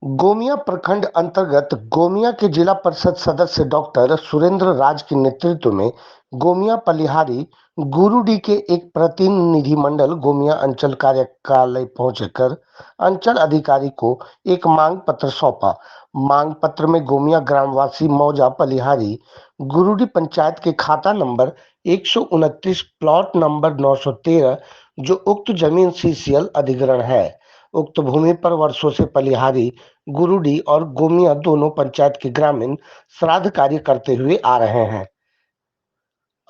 गोमिया प्रखंड अंतर्गत गोमिया के जिला परिषद सदस्य डॉक्टर सुरेंद्र राज के नेतृत्व में गोमिया पलिहारी गुरुडी के एक प्रतिनिधिमंडल गोमिया अंचल कार्यालय पहुंचकर अंचल अधिकारी को एक मांग पत्र सौंपा। मांग पत्र में गोमिया ग्रामवासी मौजा पलिहारी गुरुडी पंचायत के खाता नंबर 129 प्लॉट नंबर 913 जो उक्त जमीन सीसीएल अधिग्रहण है। उक्त भूमि पर वर्षों से पलिहारी गुरुडी और गोमिया दोनों पंचायत के ग्रामीण श्राद्ध कार्य करते हुए आ रहे हैं।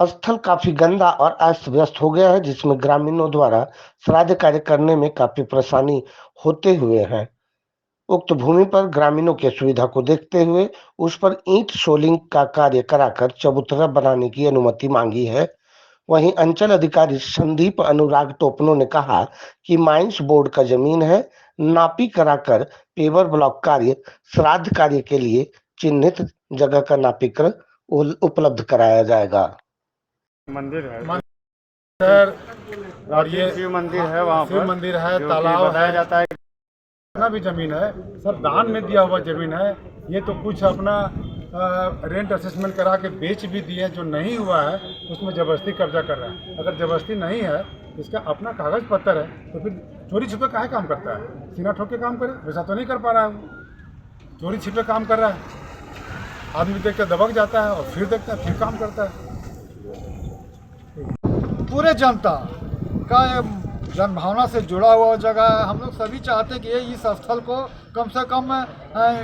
स्थल काफी गंदा और अस्त व्यस्त हो गया है, जिसमें ग्रामीणों द्वारा श्राद्ध कार्य करने में काफी परेशानी होते हुए है। उक्त भूमि पर ग्रामीणों की सुविधा को देखते हुए उस पर ईंट सोलिंग का कार्य कराकर चबूतरा बनाने की अनुमति मांगी है। वहीं अंचल अधिकारी संदीप अनुराग टोपनो ने कहा कि माइंस बोर्ड का जमीन है, नापी कराकर पेवर ब्लॉक कार्य श्राद्ध कार्य के लिए चिन्हित जगह का नापीकरण उपलब्ध कराया जाएगा। मंदिर है सर, और प्राचीन ये शिव मंदिर है, वहाँ शिव पर मंदिर है, जो कि तालाब बताया है, जाता है। जितना भी जमीन है सब दान में दिया हुआ जमीन है। ये तो कुछ अपना रेंट असेसमेंट करा के बेच भी दिए, जो नहीं हुआ है उसमें जबरदस्ती कब्जा कर रहा है। अगर जबरदस्ती नहीं है, इसका अपना कागज पत्तर है, तो फिर चोरी छिपे काहे काम करता है? सीना ठोक के काम करे, वैसा तो नहीं कर पा रहा है वो। चोरी छिपे काम कर रहा है, आदमी देखते दबक जाता है और फिर देखता है, फिर काम करता है। पूरे जनता का ये जनभावना से जुड़ा हुआ जगह है। हम लोग सभी चाहते हैं कि ये इस स्थल को कम से कम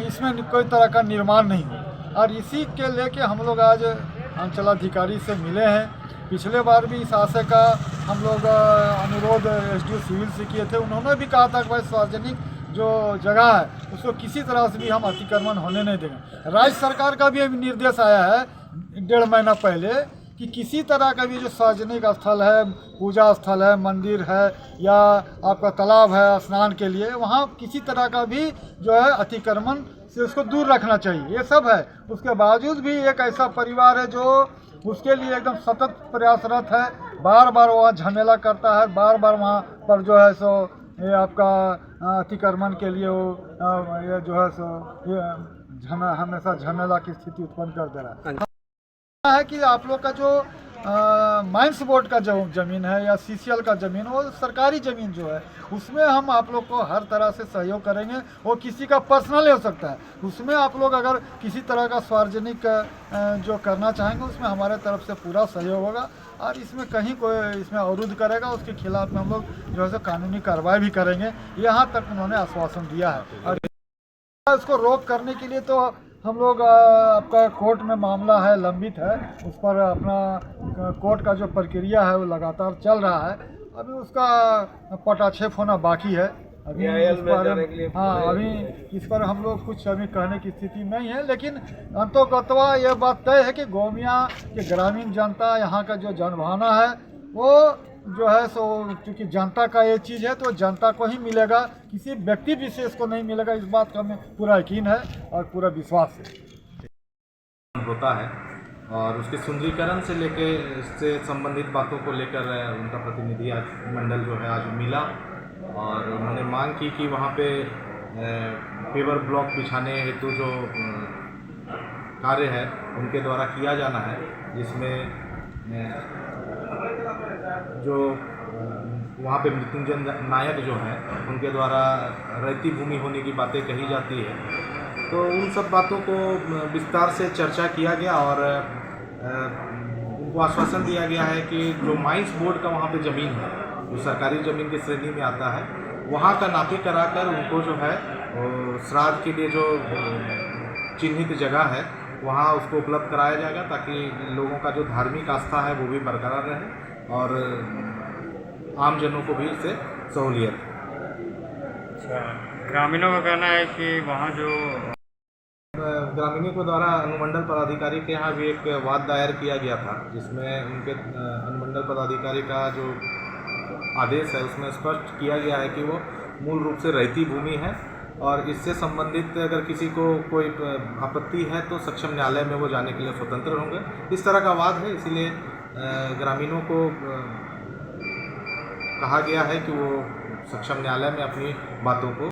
इसमें कोई तरह का निर्माण नहीं हो, और इसी के लेके हम लोग आज अंचलाधिकारी से मिले हैं। पिछले बार भी इस आशय का हम लोग अनुरोध एसडीओ सिविल से किए थे। उन्होंने भी कहा था कि भाई सार्वजनिक जो जगह है उसको किसी तरह से भी हम अतिक्रमण होने नहीं देंगे। राज्य सरकार का भी अभी निर्देश आया है 1.5 महीना पहले कि किसी तरह का भी जो सार्वजनिक स्थल है, पूजा स्थल है, मंदिर है या आपका तालाब है स्नान के लिए, वहाँ किसी तरह का भी जो है अतिक्रमण से उसको दूर रखना चाहिए। ये सब है, उसके बावजूद भी एक ऐसा परिवार है जो उसके लिए एकदम सतत प्रयासरत है, बार बार वहाँ झमेला करता है, बार बार वहाँ पर जो है सो ये आपका अतिक्रमण के लिए वो ये जो है सो ये हमेशा झमेला की स्थिति उत्पन्न कर दे रहा है कि आप लोग का जो माइंस बोर्ड का जो जमीन है या सीसीएल का जमीन, वो सरकारी जमीन जो है उसमें हम आप लोग को हर तरह से सहयोग करेंगे। वो किसी का पर्सनल हो सकता है, उसमें आप लोग अगर किसी तरह का सार्वजनिक जो करना चाहेंगे उसमें हमारे तरफ से पूरा सहयोग होगा, और इसमें कहीं कोई इसमें अवरुद्ध करेगा उसके खिलाफ में हम लोग जो है कानूनी कार्रवाई भी करेंगे। यहाँ तक उन्होंने आश्वासन दिया है। और इसको रोक करने के लिए तो हम लोग आपका कोर्ट में मामला है, लंबित है, उस पर अपना कोर्ट का जो प्रक्रिया है वो लगातार चल रहा है। अभी उसका पटाक्षेप होना बाकी है। अभी इस पर हम लोग कुछ अभी कहने की स्थिति नहीं है, लेकिन अंततः ये बात तय है कि गोमिया के ग्रामीण जनता, यहाँ का जो जनभावना है वो जो है सो क्योंकि जनता का ये चीज़ है तो जनता को ही मिलेगा, किसी व्यक्ति विशेष को नहीं मिलेगा। इस बात का हमें पूरा यकीन है और पूरा विश्वास है। होता है और उसके सुंदरीकरण से लेके इससे संबंधित बातों को लेकर उनका प्रतिनिधि आज मंडल जो है आज मिला, और उन्होंने मांग की कि वहाँ पे पेवर ब्लॉक बिछाने हेतु जो कार्य है उनके द्वारा किया जाना है, जिसमें जो वहाँ पे मृत्युंजय नायक जो हैं उनके द्वारा रैती भूमि होने की बातें कही जाती है। तो उन सब बातों को विस्तार से चर्चा किया गया और उनको आश्वासन दिया गया है कि जो माइंस बोर्ड का वहाँ पे ज़मीन है, जो सरकारी ज़मीन की श्रेणी में आता है, वहाँ का नापी कराकर उनको जो है श्राद्ध के लिए जो चिन्हित जगह है वहाँ उसको उपलब्ध कराया जाएगा, ताकि लोगों का जो धार्मिक आस्था है वो भी बरकरार रहे और आम जनों को भी इससे सहूलियत। अच्छा, ग्रामीणों का कहना है कि वहाँ जो ग्रामीणों के द्वारा अनुमंडल पदाधिकारी के यहाँ भी एक वाद दायर किया गया था, जिसमें उनके अनुमंडल पदाधिकारी का जो आदेश है उसमें स्पष्ट किया गया है कि वो मूल रूप से रैती भूमि है और इससे संबंधित अगर किसी को कोई आपत्ति है तो सक्षम न्यायालय में वो जाने के लिए स्वतंत्र होंगे। इस तरह का वाद है, इसीलिए ग्रामीणों को कहा गया है कि वो सक्षम न्यायालय में अपनी बातों को